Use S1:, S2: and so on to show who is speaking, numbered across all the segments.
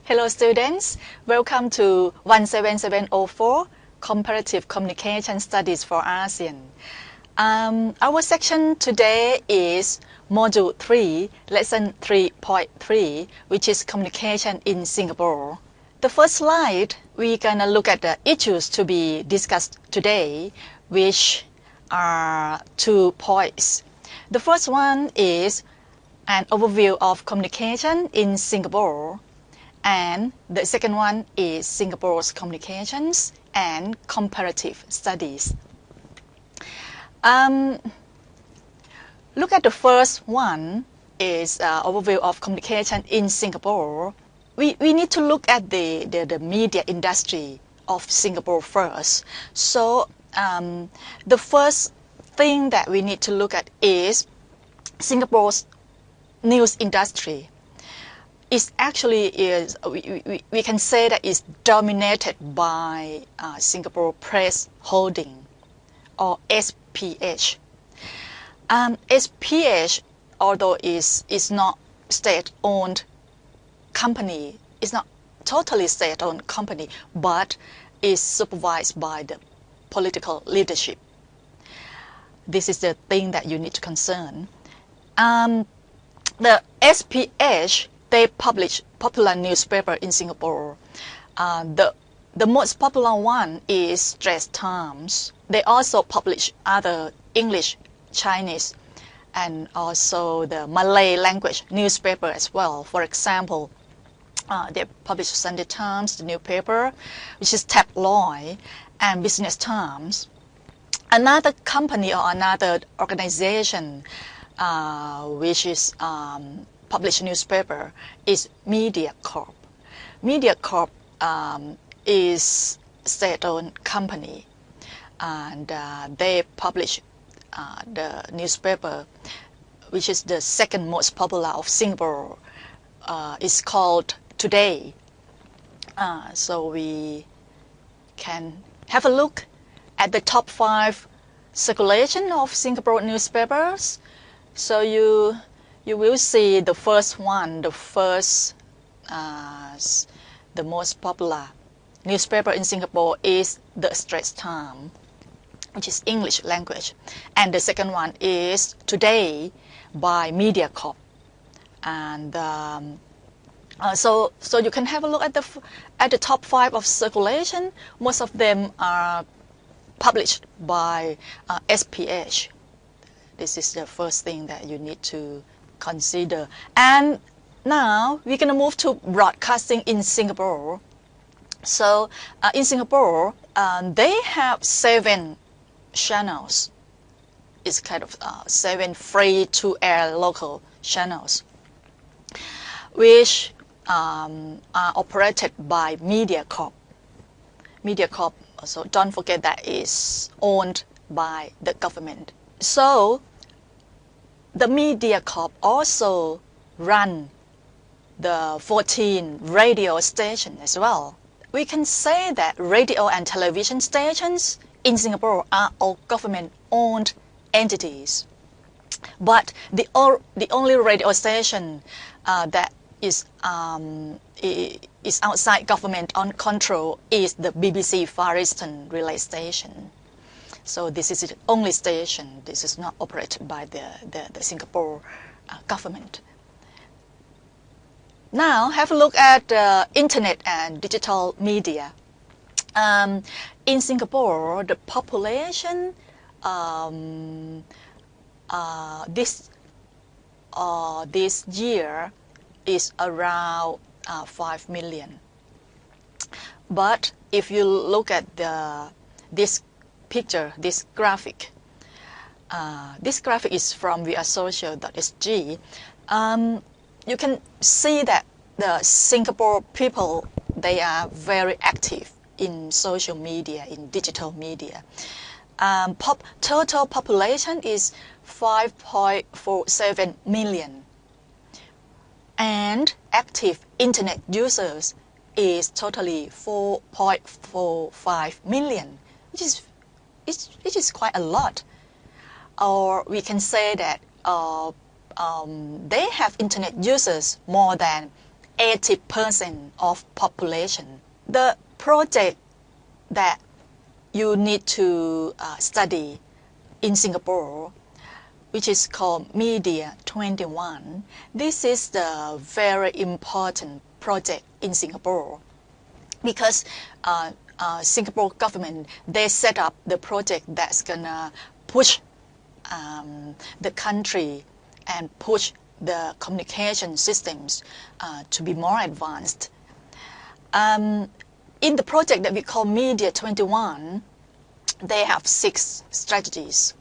S1: Hello students, welcome to 17704 Comparative Communication Studies for ASEAN. Our section today is Module 3, Lesson 3.3, which is Communication in Singapore. The first slide, we're gonna look at the issues to be discussed today, which are 2 points. The first one is an overview of communication in Singapore. And the second one is Singapore's communications and comparative studies. Look at the first one is overview of communication in Singapore. We need to look at the media industry of Singapore first. So the first thing that we need to look at is Singapore's news industry. It actually is, we can say that it's dominated by Singapore Press Holding, or SPH. SPH, although is not state-owned company, it's not totally state-owned company, but is supervised by the political leadership. This is the thing that you need to concern. The SPH, they publish popular newspaper in Singapore. The most popular one is Straits Times. They also publish other English, Chinese, and also the Malay language newspaper as well. For example, they publish Sunday Times, the newspaper, which is tabloid, and Business Times. Another company or another organization which is published newspaper is MediaCorp. MediaCorp is state-owned company, and they publish the newspaper, which is the second most popular of Singapore. It's called Today. So we can have a look at the top 5 circulation of Singapore newspapers. So you will see the first one, the most popular newspaper in Singapore is the Straits Times, which is English language. And the second one is Today by MediaCorp. And so you can have a look at the top 5 of circulation. Most of them are published by SPH. This is the first thing that you need to consider. And now we're going to move to broadcasting in Singapore. So in Singapore, they have 7 channels. It's kind of 7 free-to-air local channels, which are operated by MediaCorp. MediaCorp, so don't forget that is owned by the government. So the MediaCorp also run the 14 radio stations as well. We can say that radio and television stations in Singapore are all government-owned entities. But the only radio station that is outside government on control is the BBC Far Eastern Relay Station. So this is the only station. This is not operated by the Singapore government. Now have a look at internet and digital media. In Singapore, the population this year is around 5 million. But if you look at this picture, this graphic is from wearesocial.sg. You can see that the Singapore people, they are very active in social media, in digital media. Total population is 5.47 million. And active internet users is totally 4.45 million, which is quite a lot. Or we can say that they have internet users more than 80% of population. The project that you need to study in Singapore, which is called Media 21. This is the very important project in Singapore because Singapore government, they set up the project that's gonna push the country and push the communication systems to be more advanced. In the project that we call Media 21, they have 6 strategies.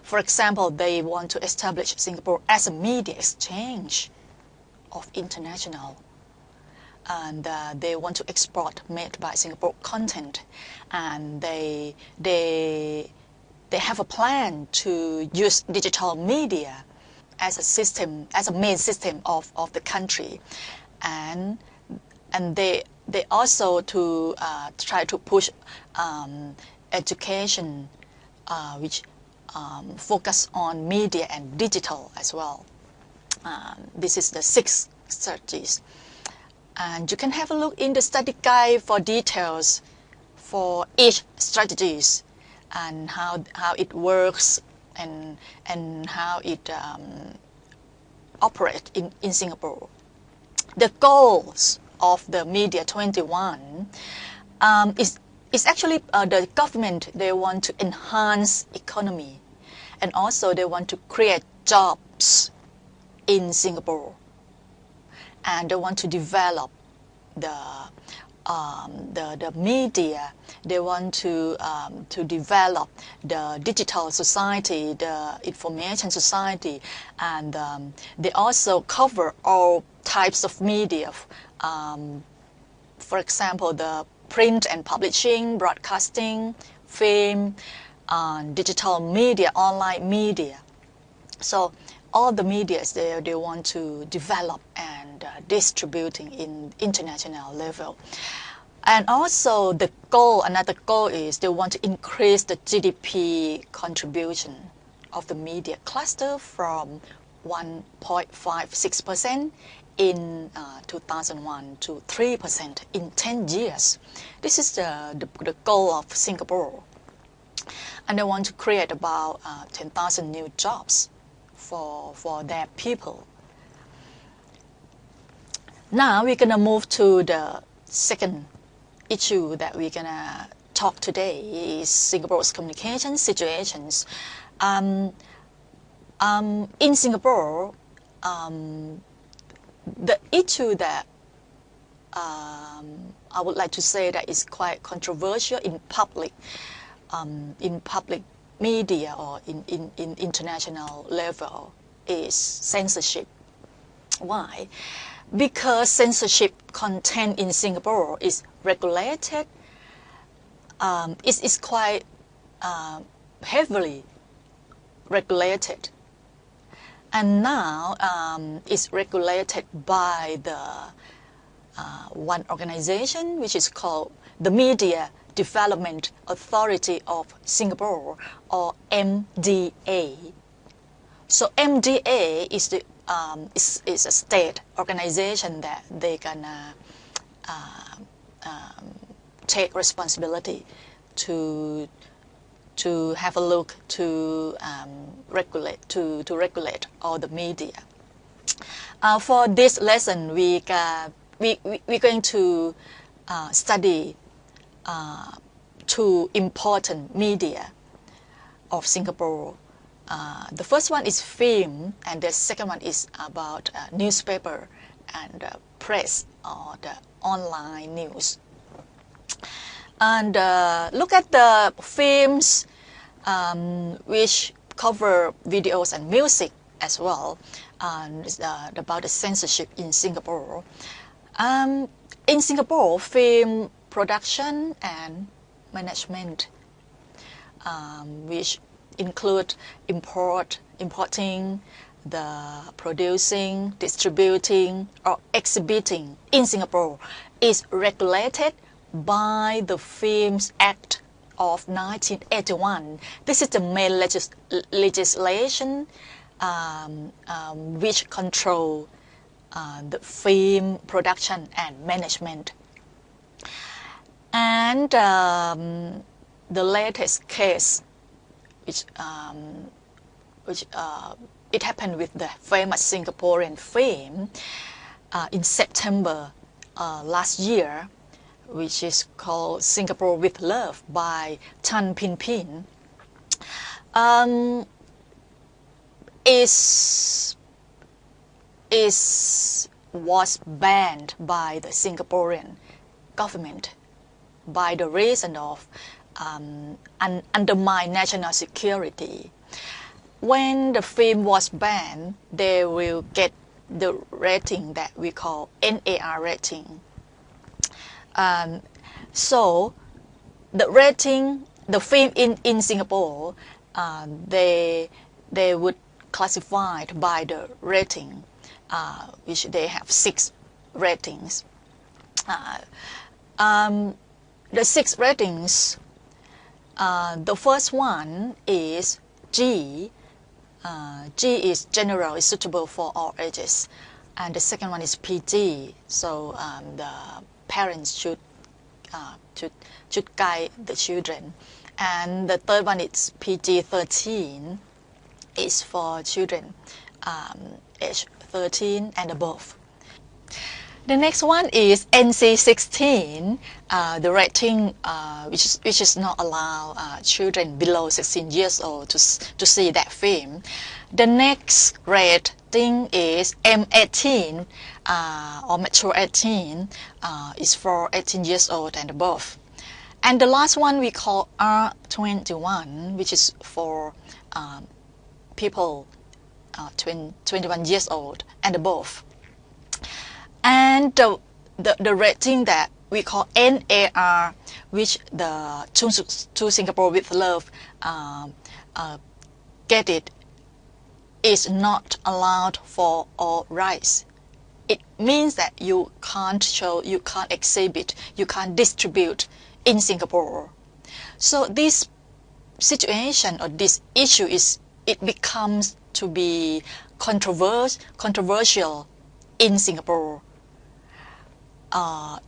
S1: For example, they want to establish Singapore as a media exchange of international, and they want to export made by Singapore content, and they have a plan to use digital media as a system, as a main system of the country, and they also to try to push education, which focus on media and digital as well. This is the 6 strategies, and you can have a look in the study guide for details for each strategies and how it works and how it operates in Singapore. The goals of the Media 21 is actually the government, they want to enhance economy, and also they want to create jobs in Singapore, and they want to develop the media. They want to develop the digital society, the information society, and they also cover all types of media. For example, the print and publishing, broadcasting, film, digital media, online media. So all the media they want to develop and distributing in international level. And also the goal, another goal is they want to increase the GDP contribution of the media cluster from 1.56% in 2001 to 3% in 10 years. This is the goal of Singapore. And they want to create about 10,000 new jobs for their people. Now we're going to move to the second issue that we're going to talk today is Singapore's communication situations. In Singapore, the issue that I would like to say that is quite controversial in public media or in international level is censorship. Why? Because censorship content in Singapore is regulated. It's quite heavily regulated. And now it's regulated by the one organization which is called the Media Development Authority of Singapore, or MDA. So MDA is the is a state organization that they can take responsibility to have a look to regulate all the media. For this lesson, we're going to study 2 important media of Singapore. The first one is film, and the second one is about newspaper and press, or the online news. And look at the films which cover videos and music as well, and about the censorship in Singapore. In Singapore, film production and management, which include importing, the producing, distributing, or exhibiting in Singapore, is regulated by the Films Act of 1981. This is the main legislation which control the film production and management. And the latest case, which it happened with the famous Singaporean film in September last year, which is called Singapore with Love by Tan Pin Pin, was banned by the Singaporean government by the reason of undermine national security. When the film was banned, they will get the rating that we call NAR rating. So the rating, the film in Singapore, they would classify it by the rating, which they have 6 ratings. The 6 ratings, the first one is G. G is general, is suitable for all ages. And the second one is PG, so the parents should guide the children. And the third one is PG-13, is for children age 13 and above. The next one is NC-16, the rating which is not allow children below 16 years old to see that film. The next rating is M18, or mature 18, is for 18 years old and above. And the last one we call R21, which is for people 21 years old and above. And the rating that we call NAR, which the To Singapore with Love get it, is not allowed for all rights. It means that you can't show, you can't exhibit, you can't distribute in Singapore. So this situation or this issue it becomes to be controversial in Singapore.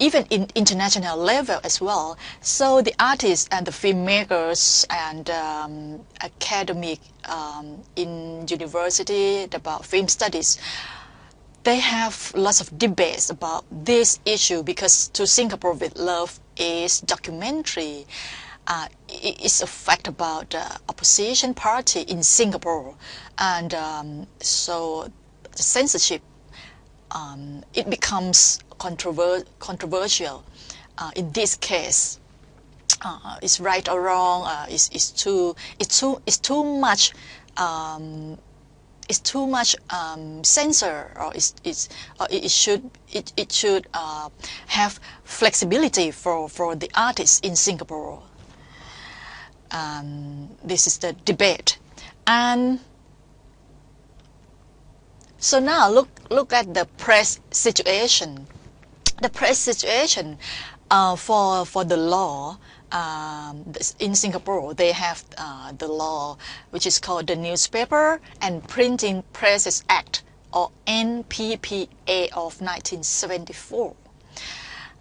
S1: Even in international level as well. So the artists and the filmmakers and academic in university about film studies, they have lots of debates about this issue, because To Singapore with Love is documentary. It's a fact about the opposition party in Singapore, and so the censorship, it becomes controversial in this case. Is right or wrong? Is too much censor, or it should have flexibility for the artists in Singapore. This is the debate. And so now look at the press situation. The press situation for the law in Singapore, they have the law which is called the Newspaper and Printing Presses Act, or NPPA of 1974.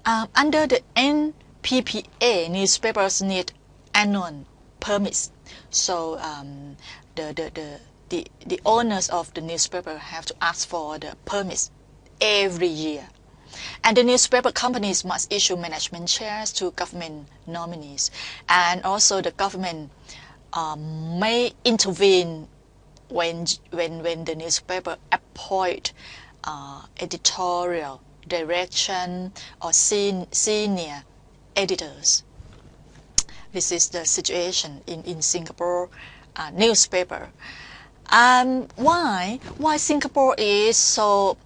S1: Under the NPPA, newspapers need annual permits. So the owners of the newspaper have to ask for the permits every year. And the newspaper companies must issue management shares to government nominees. And also the government may intervene when the newspaper appoint editorial direction or senior editors. This is the situation in Singapore newspaper. Why Singapore is so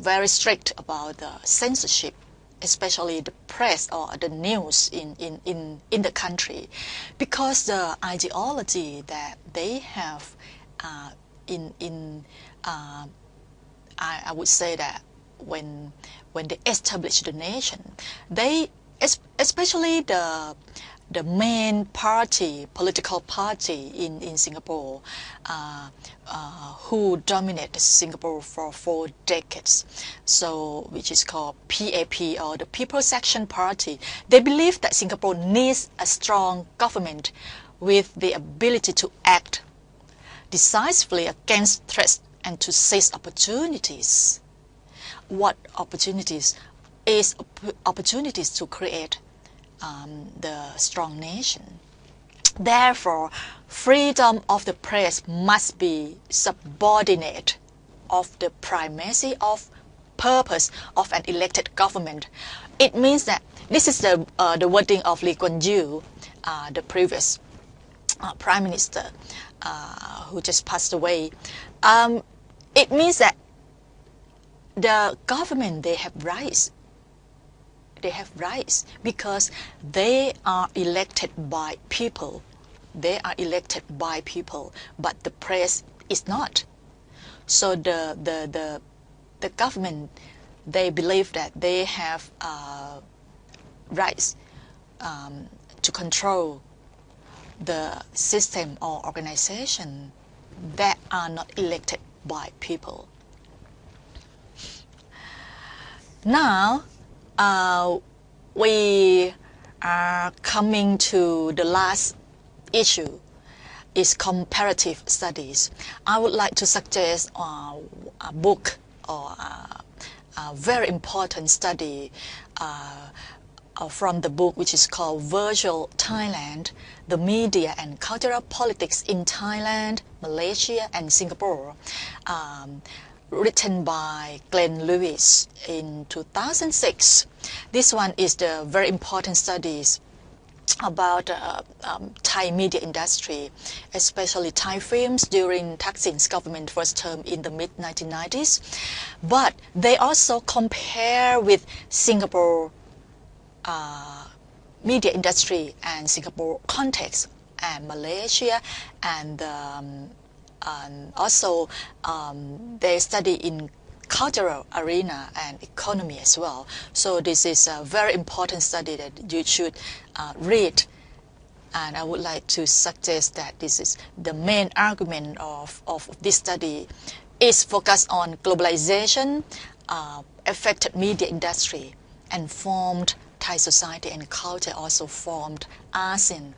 S1: very strict about the censorship, especially the press or the news in the country? Because the ideology that they have I would say that when they establish the nation, they especially the the main party, political party in Singapore, who dominated Singapore for 4 decades. So, which is called PAP, or the People's Action Party. They believe that Singapore needs a strong government with the ability to act decisively against threats and to seize opportunities. What opportunities? Is opportunities to create the strong nation. Therefore, freedom of the press must be subordinate of the primacy of purpose of an elected government. It means that this is the wording of Lee Kuan Yew, the previous Prime Minister who just passed away. It means that the government, they have rights. They have rights because they are elected by people. They are elected by people, but the press is not. So the government, they believe that they have rights to control the system or organization that are not elected by people. Now, we are coming to the last issue, is comparative studies. I would like to suggest a book or a very important study from the book which is called Virtual Thailand, the Media and Cultural Politics in Thailand, Malaysia and Singapore, written by Glenn Lewis in 2006. This one is the very important studies about Thai media industry, especially Thai films during Thaksin's government first term in the mid-1990s. But they also compare with Singapore media industry and Singapore context and Malaysia, and also they study in cultural arena and economy as well. So this is a very important study that you should read, and I would like to suggest that this is the main argument of this study is focused on globalization, affected media industry, and formed Thai society and culture, also formed ASEAN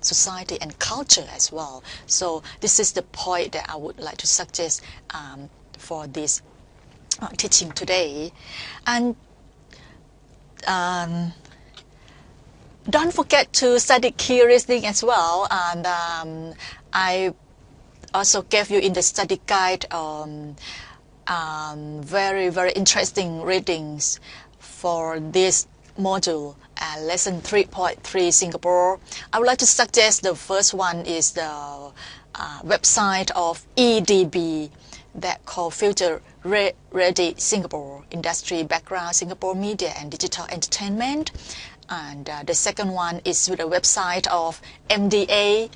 S1: society and culture as well. So this is the point that I would like to suggest for this teaching today. And don't forget to study key reasoning as well. And I also gave you in the study guide very, very interesting readings for this module, lesson 3.3 Singapore. I would like to suggest the first one is the website of EDB that called Future Ready Singapore, Industry Background Singapore Media and Digital Entertainment. And the second one is the website of MDA,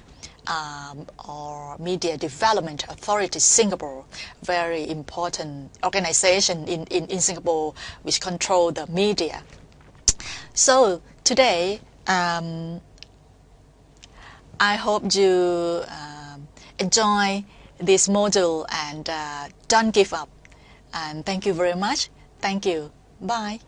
S1: or Media Development Authority Singapore, very important organization in Singapore which control the media. So today, I hope you enjoy this module and don't give up. And thank you very much. Thank you. Bye.